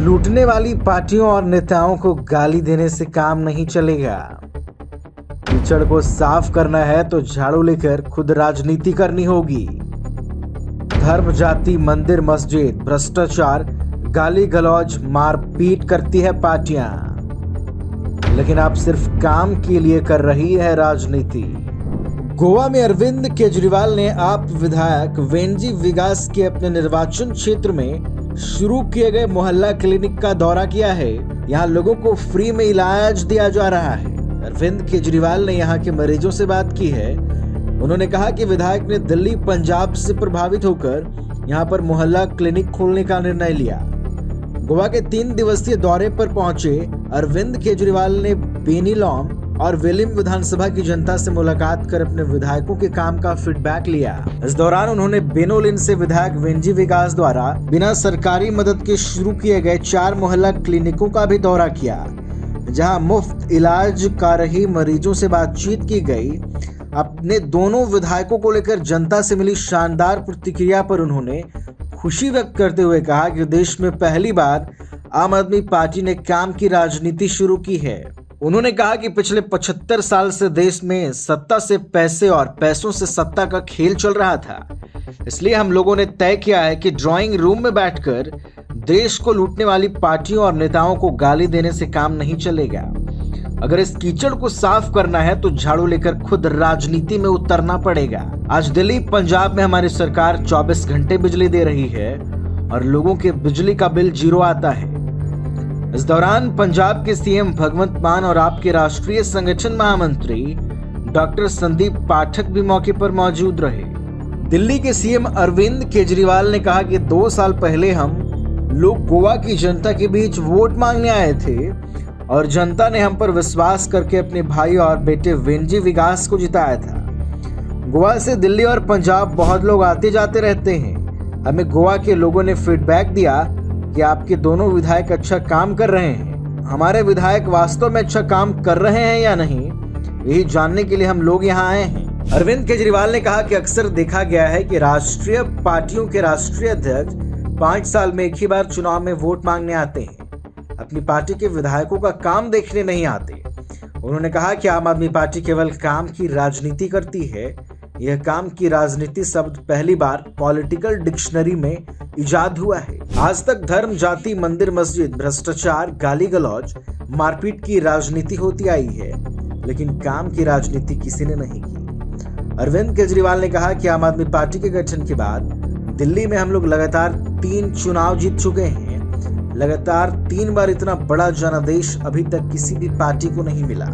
लूटने वाली पार्टियों और नेताओं को गाली देने से काम नहीं चलेगा। कीचड़ को साफ करना है तो झाड़ू लेकर खुद राजनीति करनी होगी। धर्म, जाति, मंदिर, मस्जिद, भ्रष्टाचार, गाली गलौज, मारपीट करती है पार्टियां, लेकिन आप सिर्फ काम के लिए कर रही है राजनीति। गोवा में अरविंद केजरीवाल ने आप विधायक वेंजी विगास के अपने निर्वाचन क्षेत्र में शुरू किए गए मोहल्ला क्लिनिक का दौरा किया है। यहाँ लोगों को फ्री में इलाज दिया जा रहा है। अरविंद केजरीवाल ने यहाँ के मरीजों से बात की है। उन्होंने कहा कि विधायक ने दिल्ली, पंजाब से प्रभावित होकर यहाँ पर मोहल्ला क्लिनिक खोलने का निर्णय लिया। गोवा के 3 दिवसीय दौरे पर पहुंचे अरविंद केजरीवाल ने बेनीलॉम और वेलिम विधानसभा की जनता से मुलाकात कर अपने विधायकों के काम का फीडबैक लिया। इस दौरान उन्होंने बेनोलिन से विधायक वेंजी विगास द्वारा बिना सरकारी मदद के शुरू किए गए 4 मोहल्ला क्लिनिकों का भी दौरा किया, जहां मुफ्त इलाज का रही मरीजों से बातचीत की गई। अपने दोनों विधायकों को लेकर जनता से मिली शानदार प्रतिक्रिया पर उन्होंने खुशी व्यक्त करते हुए कहा कि देश में पहली बार आम आदमी पार्टी ने काम की राजनीति शुरू की है। उन्होंने कहा कि पिछले 75 साल से देश में सत्ता से पैसे और पैसों से सत्ता का खेल चल रहा था। इसलिए हम लोगों ने तय किया है कि ड्राइंग रूम में बैठकर देश को लूटने वाली पार्टियों और नेताओं को गाली देने से काम नहीं चलेगा। अगर इस कीचड़ को साफ करना है तो झाड़ू लेकर खुद राजनीति में उतरना पड़ेगा। आज दिल्ली, पंजाब में हमारी सरकार 24 घंटे बिजली दे रही है और लोगों के बिजली का बिल 0 आता है। इस दौरान पंजाब के सीएम भगवंत मान और आपके राष्ट्रीय संगठन महामंत्री डॉक्टर संदीप पाठक भी मौके पर मौजूद रहे। दिल्ली के सीएम अरविंद केजरीवाल ने कहा कि 2 साल पहले हम लोग गोवा की जनता के बीच वोट मांगने आए थे और जनता ने हम पर विश्वास करके अपने भाई और बेटे वेंजी विगास को जिताया था। गोवा से दिल्ली और पंजाब बहुत लोग आते जाते रहते हैं। हमें गोवा के लोगों ने फीडबैक दिया कि आपके दोनों विधायक अच्छा काम कर रहे हैं। हमारे विधायक वास्तव में अच्छा काम कर रहे हैं या नहीं, यही जानने के लिए हम लोग यहाँ आए हैं। अरविंद केजरीवाल ने कहा कि अक्सर देखा गया है कि राष्ट्रीय पार्टियों के राष्ट्रीय अध्यक्ष 5 साल में एक ही बार चुनाव में वोट मांगने आते हैं, अपनी पार्टी के विधायकों का काम देखने नहीं आते। उन्होंने कहा कि आम आदमी पार्टी केवल काम की राजनीति करती है। यह काम की राजनीति शब्द पहली बार पॉलिटिकल डिक्शनरी में इजाद हुआ है। आज तक धर्म, जाति, मंदिर, मस्जिद, भ्रष्टाचार, गाली गलौज, मारपीट की राजनीति होती आई है, लेकिन काम की राजनीति किसी ने नहीं की। अरविंद केजरीवाल ने कहा कि आम आदमी पार्टी के गठन के बाद दिल्ली में हम लोग लगातार 3 चुनाव जीत चुके हैं। लगातार 3 बार इतना बड़ा जनादेश अभी तक किसी भी पार्टी को नहीं मिला।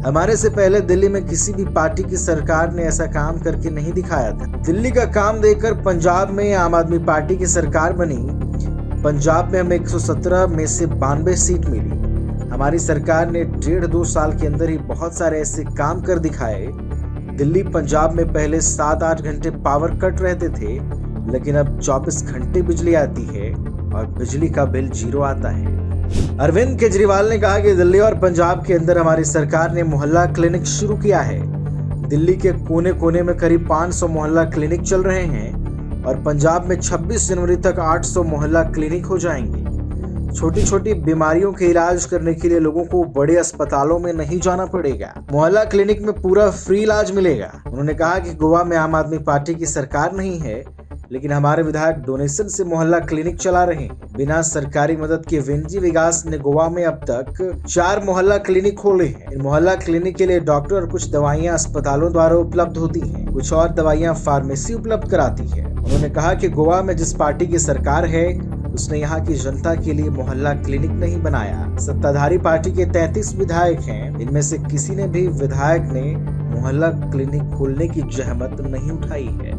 हमारे से पहले दिल्ली में किसी भी पार्टी की सरकार ने ऐसा काम करके नहीं दिखाया था। दिल्ली का काम देखकर पंजाब में आम आदमी पार्टी की सरकार बनी। पंजाब में हमें 117 में से 92 सीट मिली। हमारी सरकार ने 1.5-2 साल के अंदर ही बहुत सारे ऐसे काम कर दिखाए। दिल्ली, पंजाब में पहले 7-8 घंटे पावर कट रहते थे, लेकिन अब 24 घंटे बिजली आती है और बिजली का बिल 0 आता है। अरविंद केजरीवाल ने कहा कि दिल्ली और पंजाब के अंदर हमारी सरकार ने मोहल्ला क्लिनिक शुरू किया है। दिल्ली के कोने कोने में करीब 500 मोहल्ला क्लिनिक चल रहे हैं और पंजाब में 26 जनवरी तक 800 मोहल्ला क्लिनिक हो जाएंगे। छोटी छोटी बीमारियों के इलाज करने के लिए लोगों को बड़े अस्पतालों में नहीं जाना पड़ेगा। मोहल्ला क्लिनिक में पूरा फ्री इलाज मिलेगा। उन्होंने कहा कि गोवा में आम आदमी पार्टी की सरकार नहीं है, लेकिन हमारे विधायक डोनेशन से मोहल्ला क्लिनिक चला रहे हैं। बिना सरकारी मदद के वेंजी विगास ने गोवा में अब तक 4 मोहल्ला क्लिनिक खोले हैं। इन मोहल्ला क्लिनिक के लिए डॉक्टर और कुछ दवाइयां अस्पतालों द्वारा उपलब्ध होती हैं। कुछ और दवाइयां फार्मेसी उपलब्ध कराती है। उन्होंने कहा कि गोवा में जिस पार्टी की सरकार है उसने यहाँ की जनता के लिए मोहल्ला क्लिनिक नहीं बनाया। सत्ताधारी पार्टी के 33 विधायक हैं, इनमें से किसी ने भी विधायक ने मोहल्ला क्लिनिक खोलने की जहमत नहीं उठाई है।